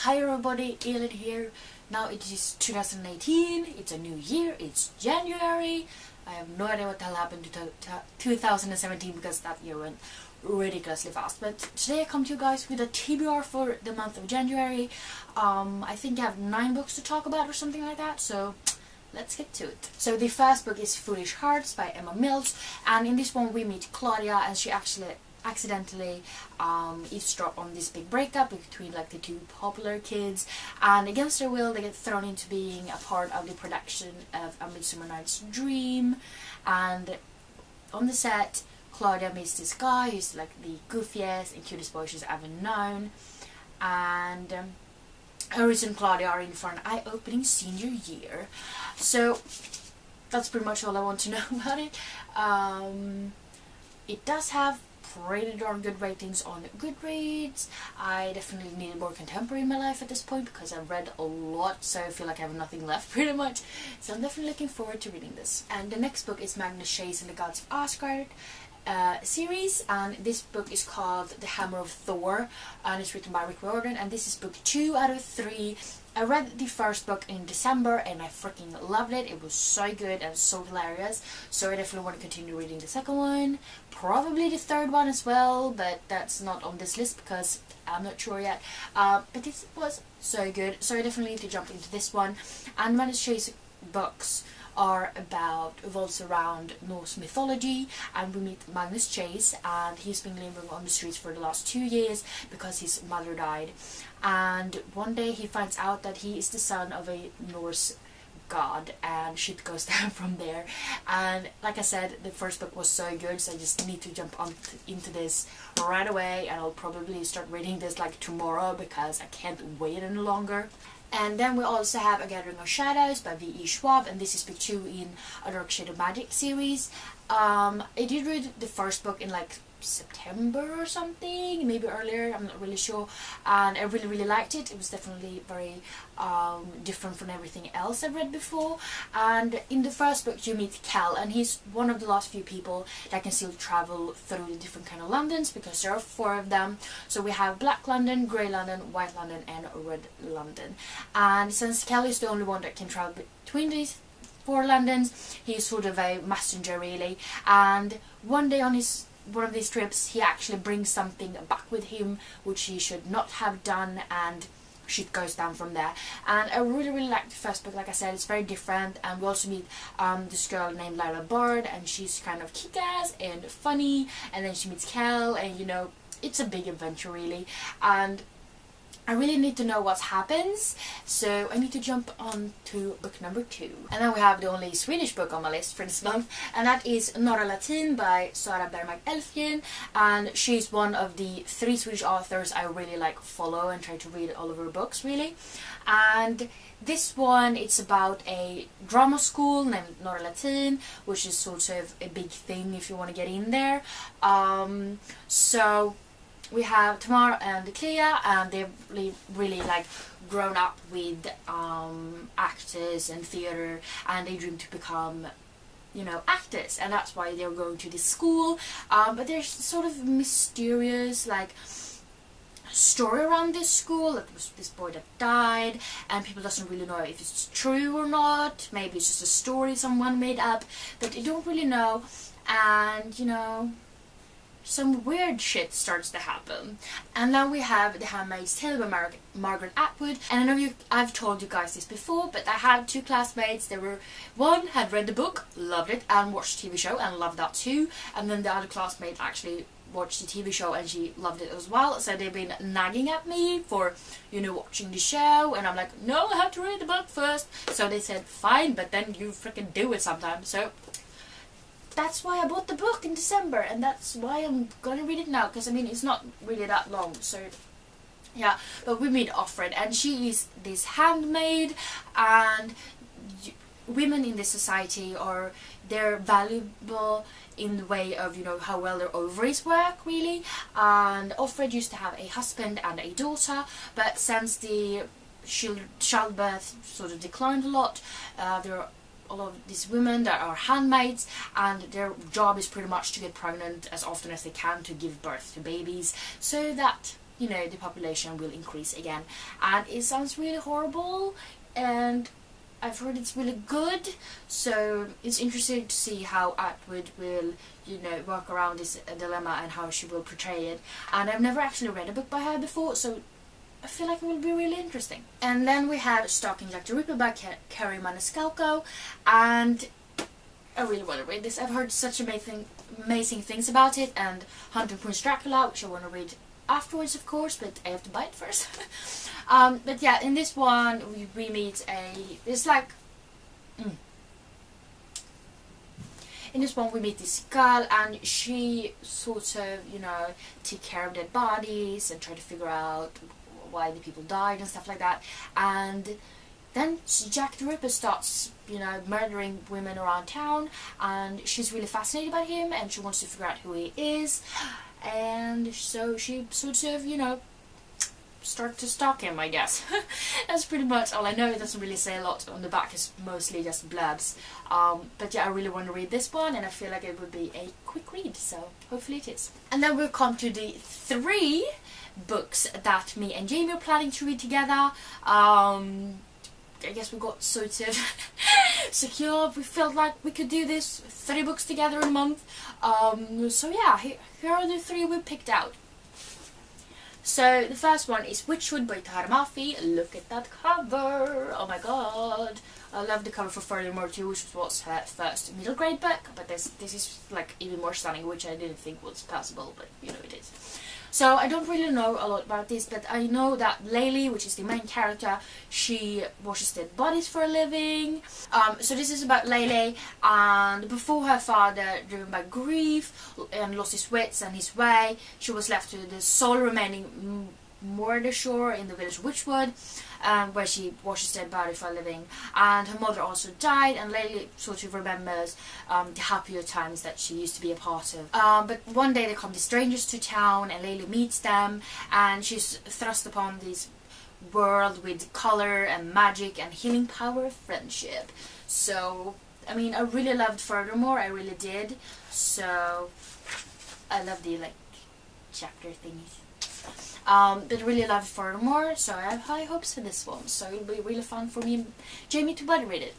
Hi everybody, Elin here. Now it is 2018, it's a new year, it's January. I have no idea what the hell happened to 2017 because that year went ridiculously fast. But today I come to you guys with a TBR for the month of January. I think I have 9 books to talk about or something like that, so let's get to it. So the first book is Foolish Hearts by Emma Mills, and in this one we meet Claudia, and she actually accidentally eavesdrop on this big breakup between like the two popular kids, and against their will they get thrown into being a part of the production of A Midsummer Night's Dream. And on the set, Claudia meets this guy who's like the goofiest and cutest boy she's ever known, and Iris and Claudia are in for an eye-opening senior year. So that's pretty much all I want to know about it. It does have pretty darn good ratings on Goodreads. I definitely needed more contemporary in my life at this point because I've read a lot, so I feel like I have nothing left pretty much. So I'm definitely looking forward to reading this. And the next book is Magnus Chase and the Gods of Asgard series, and this book is called The Hammer of Thor, and it's written by Rick Riordan, and this is book 2 out of 3. I read the first book in December and I freaking loved it. It was so good and so hilarious, so I definitely want to continue reading the second one, probably the third one as well, but that's not on this list because I'm not sure yet. But it was so good, so I definitely need to jump into this one. And Magnus Chase books revolves around Norse mythology, and we meet Magnus Chase, and he's been living on the streets for the last 2 years because his mother died, and one day he finds out that he is the son of a Norse god, and shit goes down from there. And like I said, the first book was so good, so I just need to jump into this right away, and I'll probably start reading this like tomorrow because I can't wait any longer. And then we also have A Gathering of Shadows by V.E. Schwab, and this is book 2 in A Dark Shade of Magic series. I did read the first book in like September or something, maybe earlier, I'm not really sure, and I really liked it. It was definitely very different from everything else I've read before. And in the first book you meet Cal, and he's one of the last few people that can still travel through the different kind of Londons, because there are 4 of them. So we have Black London, Grey London, White London and Red London, and since Cal is the only one that can travel between these 4 Londons, he's sort of a messenger really. And one day on one of these trips he actually brings something back with him which he should not have done, and shit goes down from there. And I really like the first book. Like I said, it's very different, and we also meet this girl named Lyra Bard, and she's kind of kick-ass and funny, and then she meets Cal, and you know, it's a big adventure really, and I really need to know what happens, so I need to jump on to book number 2. And then we have the only Swedish book on my list for this month, and that is Norra Latin by Sara Bergmark Elfgren, and she's one of the 3 Swedish authors I really like follow and try to read all of her books really. And this one, it's about a drama school named Norra Latin, which is sort of a big thing if you want to get in there. So we have Tamar and Clea, and they've really like grown up with actors and theatre, and they dream to become, you know, actors, and that's why they're going to this school. But there's sort of mysterious like story around this school, that there was this boy that died, and people doesn't really know if it's true or not. Maybe it's just a story someone made up, but they don't really know. And you know, some weird shit starts to happen. And then we have The Handmaid's Tale by Margaret Atwood. And I know I've told you guys this before, but I had 2 classmates. One had read the book, loved it, and watched the TV show and loved that too. And then the other classmate actually watched the TV show and she loved it as well. So they've been nagging at me for, you know, watching the show, and I'm like, no, I have to read the book first. So they said, fine, but then you freaking do it sometimes. So that's why I bought the book in December, and that's why I'm gonna read it now, because I mean it's not really that long, so yeah. But we meet Offred, and she is this handmaid, and women in this society they're valuable in the way of, you know, how well their ovaries work really. And Offred used to have a husband and a daughter, but since the childbirth sort of declined a lot, there are a lot of these women that are handmaids, and their job is pretty much to get pregnant as often as they can to give birth to babies, so that you know, the population will increase again. And it sounds really horrible, and I've heard it's really good, so it's interesting to see how Atwood will, you know, work around this dilemma and how she will portray it. And I've never actually read a book by her before, so I feel like it will be really interesting. And then we have Stalking Jack the Ripper by Carrie Maniscalco, and I really want to read this. I've heard such amazing things about it, and Hunting Prince Dracula, which I want to read afterwards, of course, but I have to buy it first. But yeah, in this one we meet this girl, and she sort of, you know, take care of dead bodies and try to figure out why the people died and stuff like that. And then Jack the Ripper starts, you know, murdering women around town, and she's really fascinated by him, and she wants to figure out who he is. And so she sort of, you know, start to stalk him, I guess. That's pretty much all I know. It doesn't really say a lot on the back, it's mostly just blurbs. But yeah, I really want to read this one, and I feel like it would be a quick read, so hopefully it is. And then we'll come to the 3 books that me and Jamie are planning to read together. I guess we got sort of secure. We felt like we could do this 3 books together in a month. So yeah, here are the 3 we picked out. So the first one is Witchwood by Tahar Mafi. Look at that cover! Oh my god! I love the cover for Furthermore too, which was her first middle grade book. But this is like even more stunning, which I didn't think was possible, but you know it is. So I don't really know a lot about this, but I know that Laylee, which is the main character, she washes dead bodies for a living. So this is about Laylee, and before her father, driven by grief and lost his wits and his way, she was left to the sole remaining murder shore in the village Witchwood, where she washes dead body for a living. And her mother also died, and Laylee sort of remembers the happier times that she used to be a part of. But one day there come the strangers to town, and Laylee meets them, and she's thrust upon this world with color and magic and healing power of friendship. So, I mean, I really loved Furthermore, I really did. So, I love the, like, chapter thingies. But really love Furthermore, so I have high hopes for this one. So it'll be really fun for me and Jamie to buddy read it.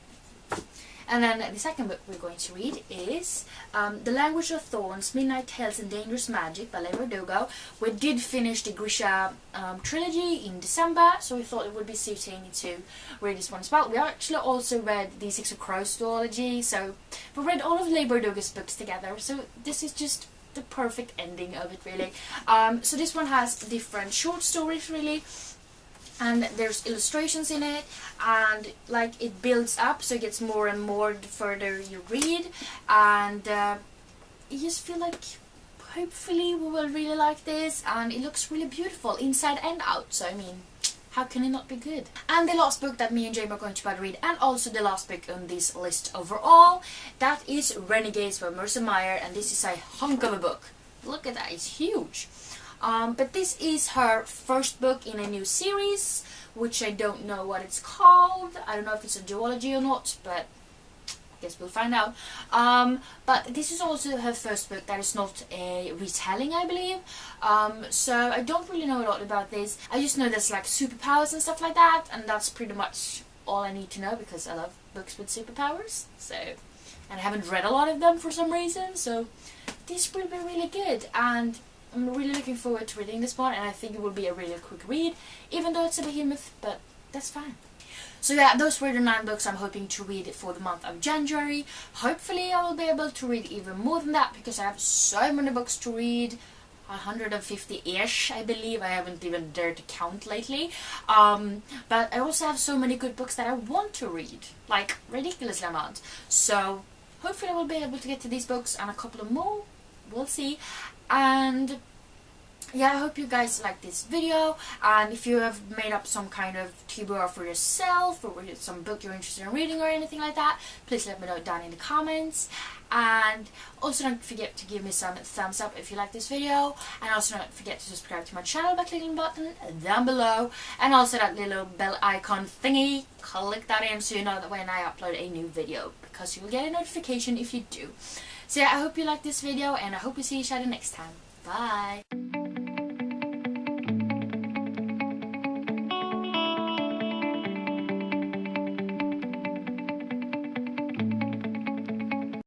And then the second book we're going to read is The Language of Thorns, Midnight Tales and Dangerous Magic by Leigh Bardugo. We did finish the Grisha trilogy in December, so we thought it would be suiting to read this one as well. We actually also read the Six of Crows duology, so we read all of Leigh Bardugo's books together. So this is just the perfect ending of it, really. So this one has different short stories, really, and there's illustrations in it, and like it builds up, so it gets more and more the further you read, and you just feel like hopefully we will really like this, and it looks really beautiful inside and out, so I mean, how can it not be good? And the last book that me and Jamie are going to read, and also the last book on this list overall, that is Renegades by Marissa Meyer, and this is a hunk of a book. Look at that, it's huge. But this is her first book in a new series, which I don't know what it's called. I don't know if it's a duology or not, but I guess we'll find out. But this is also her first book that is not a retelling, I believe. So I don't really know a lot about this. I just know there's like superpowers and stuff like that, and that's pretty much all I need to know because I love books with superpowers. So, and I haven't read a lot of them for some reason, so this will be really good, and I'm really looking forward to reading this one, and I think it will be a really quick read, even though it's a behemoth, but that's fine. So yeah, those were the 9 books I'm hoping to read for the month of January. Hopefully I will be able to read even more than that, because I have so many books to read. 150-ish, I believe. I haven't even dared to count lately. But I also have so many good books that I want to read, like ridiculous amount. So hopefully I will be able to get to these books and a couple of more. We'll see. And yeah, I hope you guys like this video, and if you have made up some kind of TBR for yourself, or some book you're interested in reading or anything like that, please let me know down in the comments. And also don't forget to give me some thumbs up if you like this video, and also don't forget to subscribe to my channel by clicking the button down below, and also that little bell icon thingy, click that in so you know that when I upload a new video, because you'll get a notification if you do. So yeah, I hope you like this video, and I hope we see each other next time. Bye!